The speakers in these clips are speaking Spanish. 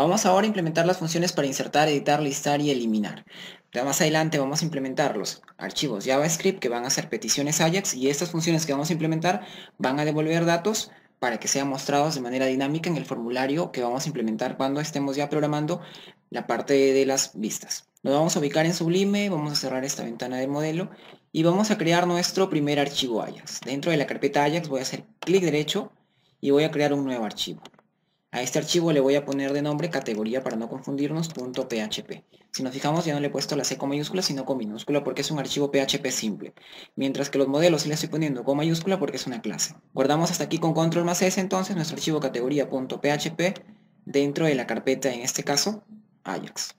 Vamos ahora a implementar las funciones para insertar, editar, listar y eliminar. Ya más adelante vamos a implementar los archivos JavaScript que van a ser peticiones Ajax, y estas funciones que vamos a implementar van a devolver datos para que sean mostrados de manera dinámica en el formulario que vamos a implementar cuando estemos ya programando la parte de las vistas. Nos vamos a ubicar en Sublime, vamos a cerrar esta ventana de modelo y vamos a crear nuestro primer archivo Ajax. Dentro de la carpeta Ajax voy a hacer clic derecho y voy a crear un nuevo archivo. A este archivo le voy a poner de nombre categoría para no confundirnos, .php. Si nos fijamos, ya no le he puesto la C con mayúscula sino con minúscula porque es un archivo PHP simple, mientras que los modelos sí le estoy poniendo con mayúscula porque es una clase. Guardamos hasta aquí con control más S entonces nuestro archivo categoría.php dentro de la carpeta, en este caso Ajax.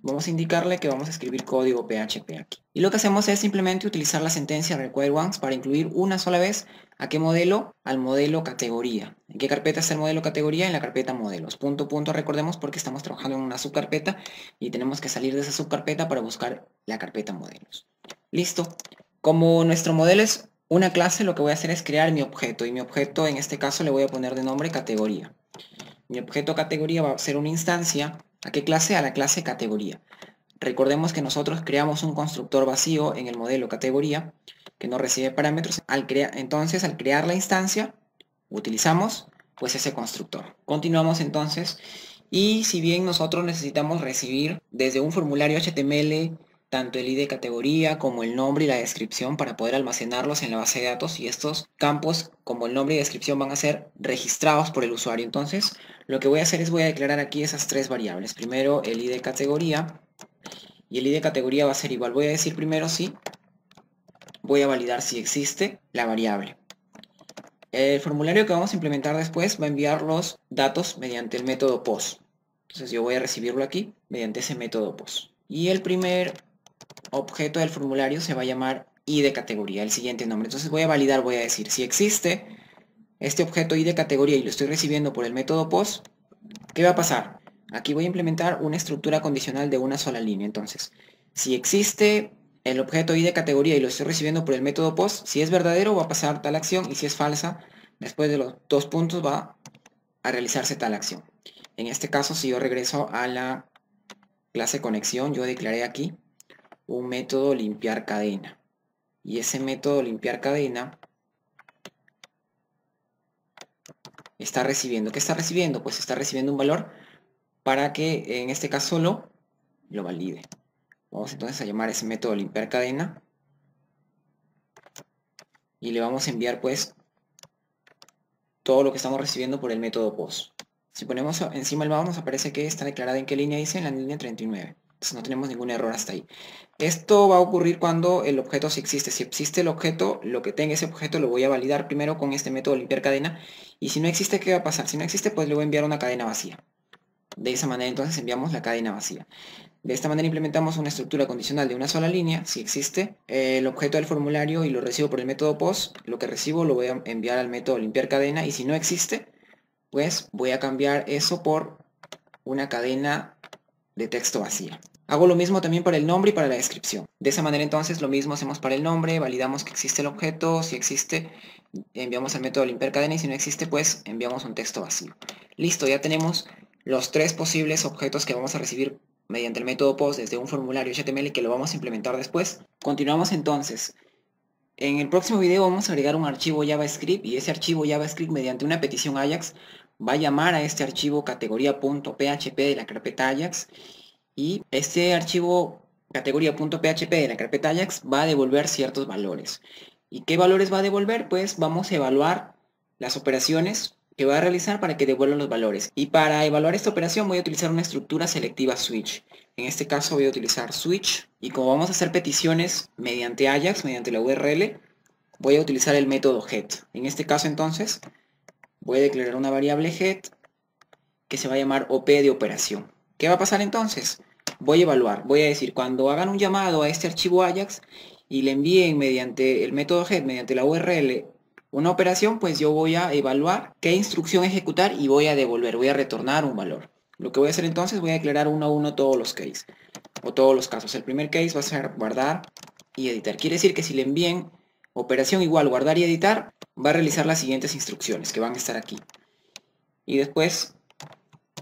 Vamos a indicarle que vamos a escribir código PHP aquí. Y lo que hacemos es simplemente utilizar la sentencia require once para incluir una sola vez ¿a qué modelo? Al modelo categoría. ¿En qué carpeta está el modelo categoría? En la carpeta modelos. Recordemos porque estamos trabajando en una subcarpeta y tenemos que salir de esa subcarpeta para buscar la carpeta modelos. Listo. Como nuestro modelo es una clase, lo que voy a hacer es crear mi objeto, y mi objeto en este caso le voy a poner de nombre categoría. Mi objeto categoría va a ser una instancia. ¿A qué clase? A la clase categoría. Recordemos que nosotros creamos un constructor vacío en el modelo categoría que no recibe parámetros. Entonces, al crear la instancia, utilizamos pues ese constructor. Continuamos entonces, y si bien nosotros necesitamos recibir desde un formulario HTML tanto el ID categoría como el nombre y la descripción para poder almacenarlos en la base de datos, y estos campos como el nombre y descripción van a ser registrados por el usuario. Entonces lo que voy a hacer es voy a declarar aquí esas tres variables. Primero el ID categoría, y el ID categoría va a ser igual. Voy a decir primero si voy a validar si existe la variable. El formulario que vamos a implementar después va a enviar los datos mediante el método post. Entonces yo voy a recibirlo aquí mediante ese método post. Y el primer objeto del formulario se va a llamar ID categoría, el siguiente nombre. Entonces voy a validar, voy a decir si existe este objeto ID categoría y lo estoy recibiendo por el método post, ¿qué va a pasar? Aquí voy a implementar una estructura condicional de una sola línea. Entonces, si existe el objeto ID categoría y lo estoy recibiendo por el método post, si es verdadero va a pasar tal acción, y si es falsa, después de los dos puntos va a realizarse tal acción. En este caso, si yo regreso a la clase conexión, yo declaré aquí un método limpiar cadena, y ese método limpiar cadena está recibiendo, ¿qué está recibiendo? Pues está recibiendo un valor para que en este caso lo valide. Vamos entonces a llamar ese método limpiar cadena y le vamos a enviar pues todo lo que estamos recibiendo por el método post. Si ponemos encima el mouse nos aparece que está declarada en qué línea dice, en la línea 39. Entonces no tenemos ningún error hasta ahí. Esto va a ocurrir cuando el objeto sí existe. Si existe el objeto, lo que tenga ese objeto lo voy a validar primero con este método limpiar cadena. Y si no existe, ¿qué va a pasar? Si no existe, pues le voy a enviar una cadena vacía. De esa manera entonces enviamos la cadena vacía. De esta manera implementamos una estructura condicional de una sola línea. Si existe el objeto del formulario y lo recibo por el método post, lo que recibo lo voy a enviar al método limpiar cadena, y si no existe, pues voy a cambiar eso por una cadena de texto vacía. Hago lo mismo también para el nombre y para la descripción. De esa manera entonces lo mismo hacemos para el nombre, validamos que existe el objeto, si existe enviamos al método limpiar cadena, y si no existe pues enviamos un texto vacío. Listo, ya tenemos los tres posibles objetos que vamos a recibir mediante el método post desde un formulario HTML que lo vamos a implementar después. Continuamos entonces. En el próximo video vamos a agregar un archivo JavaScript, y ese archivo JavaScript mediante una petición Ajax va a llamar a este archivo categoría.php de la carpeta Ajax, y este archivo categoría.php de la carpeta Ajax va a devolver ciertos valores. ¿Y qué valores va a devolver? Pues vamos a evaluar las operaciones que va a realizar para que devuelvan los valores. Y para evaluar esta operación voy a utilizar una estructura selectiva switch. En este caso voy a utilizar switch, y como vamos a hacer peticiones mediante Ajax, mediante la URL, voy a utilizar el método get. En este caso entonces voy a declarar una variable get que se va a llamar OP de operación. ¿Qué va a pasar entonces? Voy a evaluar, voy a decir, cuando hagan un llamado a este archivo Ajax y le envíen mediante el método get, mediante la URL, una operación, pues yo voy a evaluar qué instrucción ejecutar y voy a devolver, voy a retornar un valor. Lo que voy a hacer entonces, voy a declarar uno a uno todos los cases, o todos los casos. El primer case va a ser guardar y editar. Quiere decir que si le envíen operación igual guardar y editar, va a realizar las siguientes instrucciones que van a estar aquí. Y después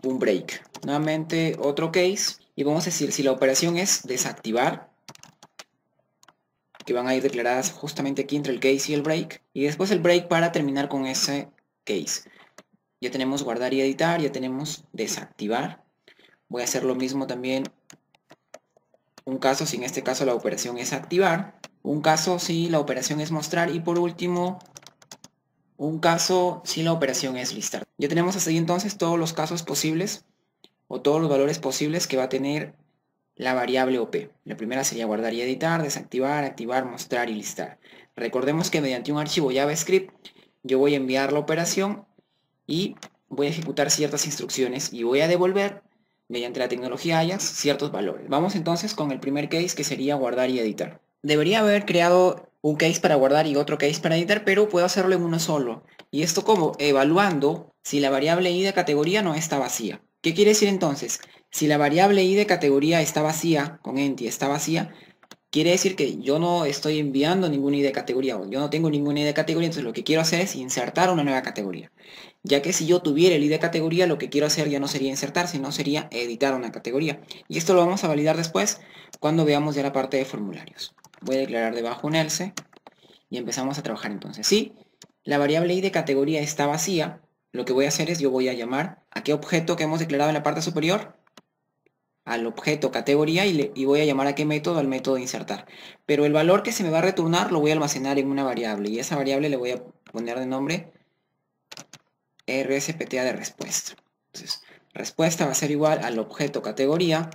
un break. Nuevamente otro case y vamos a decir si la operación es desactivar, que van a ir declaradas justamente aquí entre el case y el break, y después el break para terminar con ese case. Ya tenemos guardar y editar, ya tenemos desactivar. Voy a hacer lo mismo también un caso si en este caso la operación es activar, un caso si la operación es mostrar y por último un caso si la operación es listar. Ya tenemos hasta ahí entonces todos los casos posibles o todos los valores posibles que va a tener la variable OP. La primera sería guardar y editar, desactivar, activar, mostrar y listar. Recordemos que mediante un archivo JavaScript yo voy a enviar la operación y voy a ejecutar ciertas instrucciones y voy a devolver mediante la tecnología Ajax ciertos valores. Vamos entonces con el primer case que sería guardar y editar. Debería haber creado un case para guardar y otro case para editar, pero puedo hacerlo en uno solo. ¿Y esto cómo? Evaluando si la variable i de categoría no está vacía. ¿Qué quiere decir entonces? Si la variable i de categoría está vacía, con empty está vacía, quiere decir que yo no estoy enviando ningún id de categoría o yo no tengo ningún id de categoría, entonces lo que quiero hacer es insertar una nueva categoría. Ya que si yo tuviera el id de categoría, lo que quiero hacer ya no sería insertar, sino sería editar una categoría. Y esto lo vamos a validar después cuando veamos ya la parte de formularios. Voy a declarar debajo un else y empezamos a trabajar entonces. Si la variable i de categoría está vacía, lo que voy a hacer es yo voy a llamar a qué objeto que hemos declarado en la parte superior, al objeto categoría y voy a llamar a qué método, al método insertar. Pero el valor que se me va a retornar lo voy a almacenar en una variable y esa variable le voy a poner de nombre rspta de respuesta. Entonces, respuesta va a ser igual al objeto categoría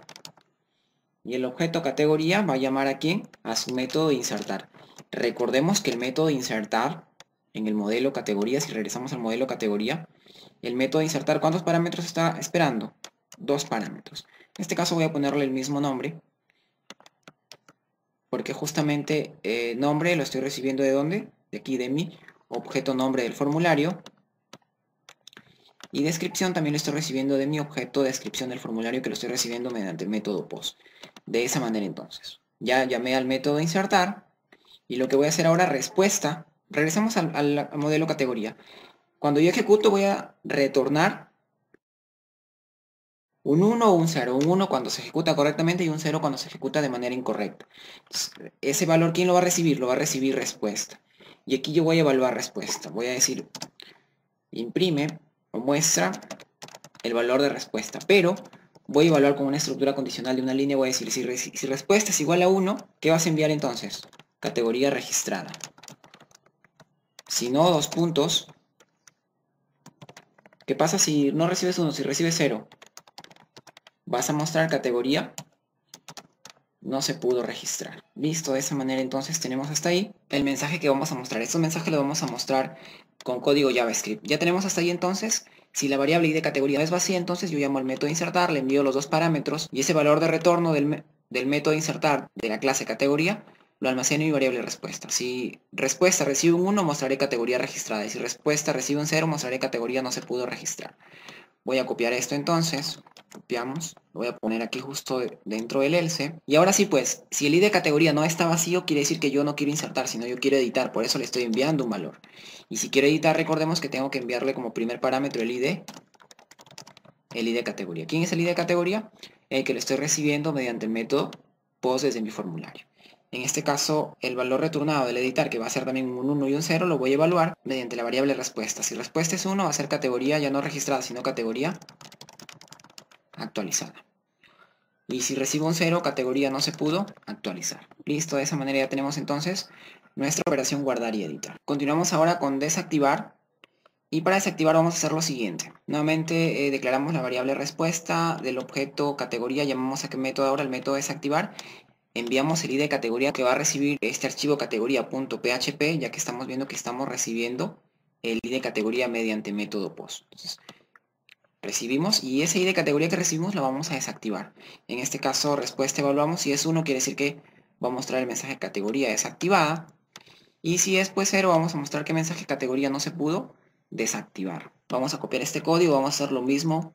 y el objeto categoría va a llamar a quién, a su método insertar. Recordemos que el método insertar en el modelo categoría, si regresamos al modelo categoría, el método insertar, ¿cuántos parámetros está esperando? 2 parámetros. En este caso voy a ponerle el mismo nombre, porque justamente nombre lo estoy recibiendo ¿de dónde? De aquí, de mi objeto nombre del formulario. Y descripción también lo estoy recibiendo de mi objeto descripción del formulario, que lo estoy recibiendo mediante el método post. De esa manera entonces. Ya llamé al método insertar y lo que voy a hacer ahora, respuesta. Regresamos al modelo categoría. Cuando yo ejecuto voy a retornar un 1 o un 0. Un 1 cuando se ejecuta correctamente y un 0 cuando se ejecuta de manera incorrecta. Entonces, ese valor, ¿quién lo va a recibir? Lo va a recibir respuesta. Y aquí yo voy a evaluar respuesta. Voy a decir imprime o muestra el valor de respuesta. Pero voy a evaluar con una estructura condicional de una línea. Voy a decir si respuesta es igual a 1, ¿qué vas a enviar entonces? Categoría registrada. Si no, 2 puntos. ¿Qué pasa si no recibes 1? Si recibes 0. Vas a mostrar categoría no se pudo registrar. Listo, de esa manera entonces tenemos hasta ahí el mensaje que vamos a mostrar. Estos mensajes los vamos a mostrar con código JavaScript. Ya tenemos hasta ahí entonces, si la variable i de categoría es vacía, entonces yo llamo al método insertar, le envío los 2 parámetros y ese valor de retorno del método insertar de la clase categoría lo almaceno en mi variable respuesta. Si respuesta recibe un 1, mostraré categoría registrada. Y si respuesta recibe un 0, mostraré categoría no se pudo registrar. Voy a copiar esto entonces, copiamos, lo voy a poner aquí justo dentro del else. Y ahora sí pues, si el id de categoría no está vacío, quiere decir que yo no quiero insertar, sino yo quiero editar, por eso le estoy enviando un valor. Y si quiero editar, recordemos que tengo que enviarle como primer parámetro el id de categoría. ¿Quién es el id de categoría? El que lo estoy recibiendo mediante el método post desde mi formulario. En este caso, el valor retornado del editar, que va a ser también un 1 y un 0, lo voy a evaluar mediante la variable respuesta. Si respuesta es 1, va a ser categoría ya no registrada, sino categoría actualizada. Y si recibo un 0, categoría no se pudo actualizar. Listo, de esa manera ya tenemos entonces nuestra operación guardar y editar. Continuamos ahora con desactivar. Y para desactivar vamos a hacer lo siguiente. Nuevamente declaramos la variable respuesta del objeto categoría. Llamamos a qué método ahora, el método desactivar. Enviamos el id de categoría que va a recibir este archivo categoría.php, ya que estamos viendo que estamos recibiendo el id de categoría mediante método post. Entonces, recibimos y ese id de categoría que recibimos la vamos a desactivar. En este caso, respuesta evaluamos. Si es 1, quiere decir que va a mostrar el mensaje categoría desactivada. Y si es pues 0, vamos a mostrar que mensaje categoría no se pudo desactivar. Vamos a copiar este código, vamos a hacer lo mismo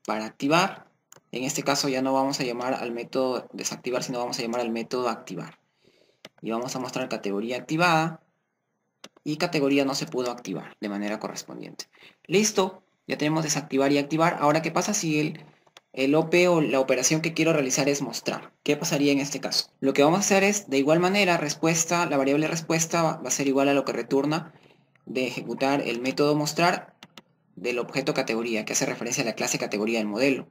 para activar. En este caso ya no vamos a llamar al método desactivar, sino vamos a llamar al método activar. Y vamos a mostrar categoría activada y categoría no se pudo activar de manera correspondiente. Listo. Ya tenemos desactivar y activar. Ahora, ¿qué pasa si el OP o la operación que quiero realizar es mostrar? ¿Qué pasaría en este caso? Lo que vamos a hacer es, de igual manera, respuesta, la variable respuesta va a ser igual a lo que retorna de ejecutar el método mostrar del objeto categoría, que hace referencia a la clase categoría del modelo.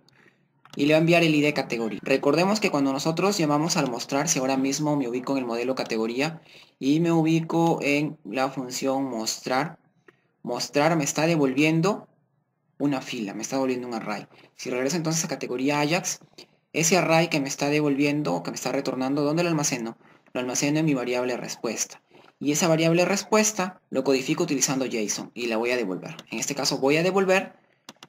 Y le va a enviar el ID categoría. Recordemos que cuando nosotros llamamos al mostrar, si ahora mismo me ubico en el modelo categoría y me ubico en la función mostrar, mostrar me está devolviendo una fila, me está devolviendo un array. Si regreso entonces a categoría Ajax, ese array que me está devolviendo o que me está retornando, ¿dónde lo almaceno? Lo almaceno en mi variable respuesta. Y esa variable respuesta lo codifico utilizando JSON y la voy a devolver. En este caso voy a devolver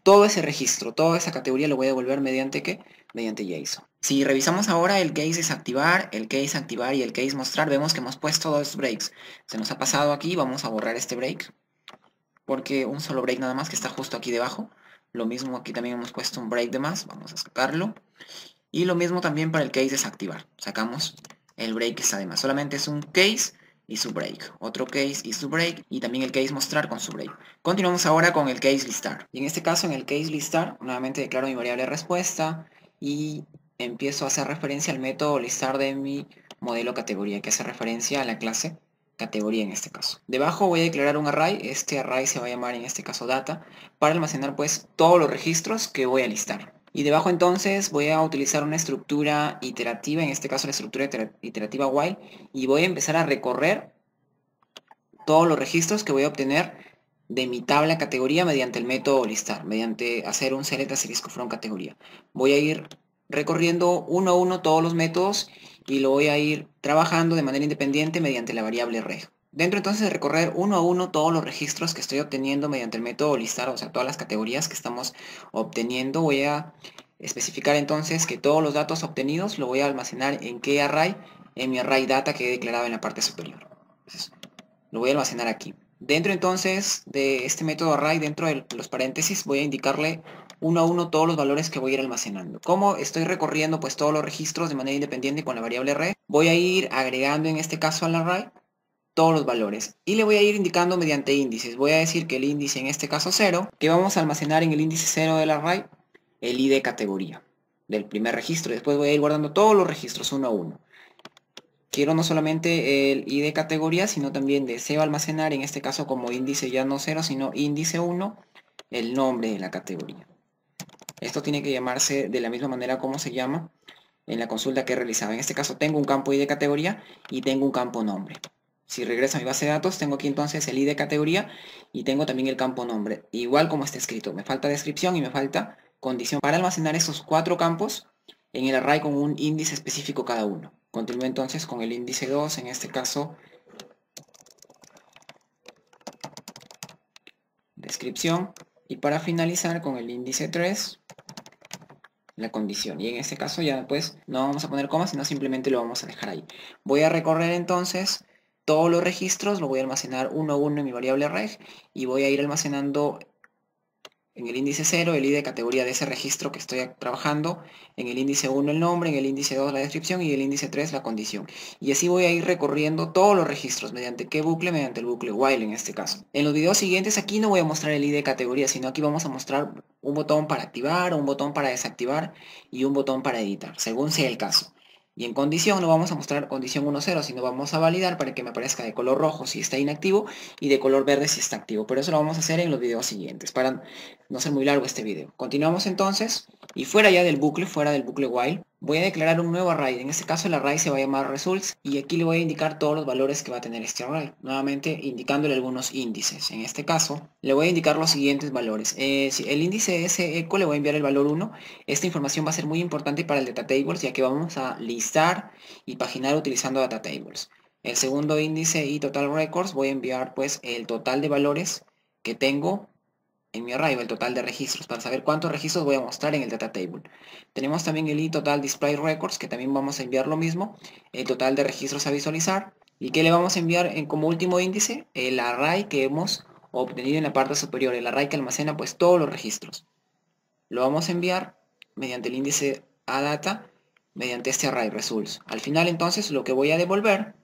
todo ese registro, toda esa categoría lo voy a devolver mediante ¿qué? Mediante JSON. Si revisamos ahora el case desactivar, el case activar y el case mostrar, vemos que hemos puesto dos breaks. Se nos ha pasado aquí, vamos a borrar este break, porque un solo break nada más que está justo aquí debajo. Lo mismo aquí también hemos puesto un break de más, vamos a sacarlo. Y lo mismo también para el case desactivar. Sacamos el break que está de más. Solamente es un case y su break. Otro case y su break. Y también el case mostrar con su break. Continuamos ahora con el case listar. Y en este caso, en el case listar, nuevamente declaro mi variable respuesta. Y empiezo a hacer referencia al método listar de mi modelo categoría, que hace referencia a la clase categoría en este caso. Debajo voy a declarar un array. Este array se va a llamar en este caso data, para almacenar pues todos los registros que voy a listar. Y debajo entonces voy a utilizar una estructura iterativa, en este caso la estructura iterativa while, y voy a empezar a recorrer todos los registros que voy a obtener de mi tabla categoría mediante el método listar, mediante hacer un select asterisco from categoría. Voy a ir recorriendo uno a uno todos los métodos y lo voy a ir trabajando de manera independiente mediante la variable reg. Dentro entonces de recorrer uno a uno todos los registros que estoy obteniendo mediante el método listar, o sea, todas las categorías que estamos obteniendo, voy a especificar entonces que todos los datos obtenidos lo voy a almacenar en qué array, en mi array data que he declarado en la parte superior. Entonces, lo voy a almacenar aquí. Dentro entonces de este método array, dentro de los paréntesis, voy a indicarle uno a uno todos los valores que voy a ir almacenando. Como estoy recorriendo pues todos los registros de manera independiente con la variable array, voy a ir agregando en este caso al array todos los valores y le voy a ir indicando mediante índices. Voy a decir que el índice en este caso 0, que vamos a almacenar en el índice 0 del array el ID categoría del primer registro. Después voy a ir guardando todos los registros uno a uno. Quiero no solamente el ID categoría, sino también deseo almacenar, en este caso como índice ya no 0, sino índice 1, el nombre de la categoría. Esto tiene que llamarse de la misma manera como se llama en la consulta que he realizado. En este caso tengo un campo ID categoría y tengo un campo nombre. Si regreso a mi base de datos, tengo aquí entonces el ID categoría y tengo también el campo nombre. Igual como está escrito, me falta descripción y me falta condición para almacenar esos 4 campos en el array con un índice específico cada uno. Continúo entonces con el índice 2, en este caso, descripción. Y para finalizar con el índice 3, la condición. Y en este caso ya pues no vamos a poner comas, sino simplemente lo vamos a dejar ahí. Voy a recorrer entonces todos los registros, lo voy a almacenar uno a uno en mi variable reg y voy a ir almacenando en el índice 0 el ID de categoría de ese registro que estoy trabajando, en el índice 1 el nombre, en el índice 2 la descripción y el índice 3 la condición. Y así voy a ir recorriendo todos los registros. ¿Mediante qué bucle? Mediante el bucle while en este caso. En los videos siguientes aquí no voy a mostrar el ID de categoría, sino aquí vamos a mostrar un botón para activar, un botón para desactivar y un botón para editar, según sea el caso. Y en condición no vamos a mostrar condición 1.0, sino vamos a validar para que me aparezca de color rojo si está inactivo y de color verde si está activo. Pero eso lo vamos a hacer en los videos siguientes para no ser muy largo este video. Continuamos entonces y fuera ya del bucle, fuera del bucle while, voy a declarar un nuevo array. En este caso el array se va a llamar results y aquí le voy a indicar todos los valores que va a tener este array. Nuevamente indicándole algunos índices. En este caso le voy a indicar los siguientes valores. Si el índice seco le voy a enviar el valor 1. Esta información va a ser muy importante para el data tables ya que vamos a listar y paginar utilizando data tables. El segundo índice y total records voy a enviar pues el total de valores que tengo en mi array, el total de registros, para saber cuántos registros voy a mostrar en el data table. Tenemos también el total display records, que también vamos a enviar lo mismo, el total de registros a visualizar, y que le vamos a enviar como último índice el array que hemos obtenido en la parte superior, el array que almacena pues todos los registros. Lo vamos a enviar mediante el índice a data, mediante este array results. Al final entonces lo que voy a devolver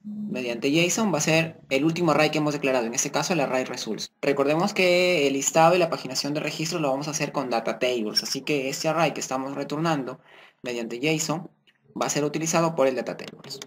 mediante JSON va a ser el último array que hemos declarado, en este caso el array results. Recordemos que el listado y la paginación de registro lo vamos a hacer con data tables, así que este array que estamos retornando mediante JSON va a ser utilizado por el data tables.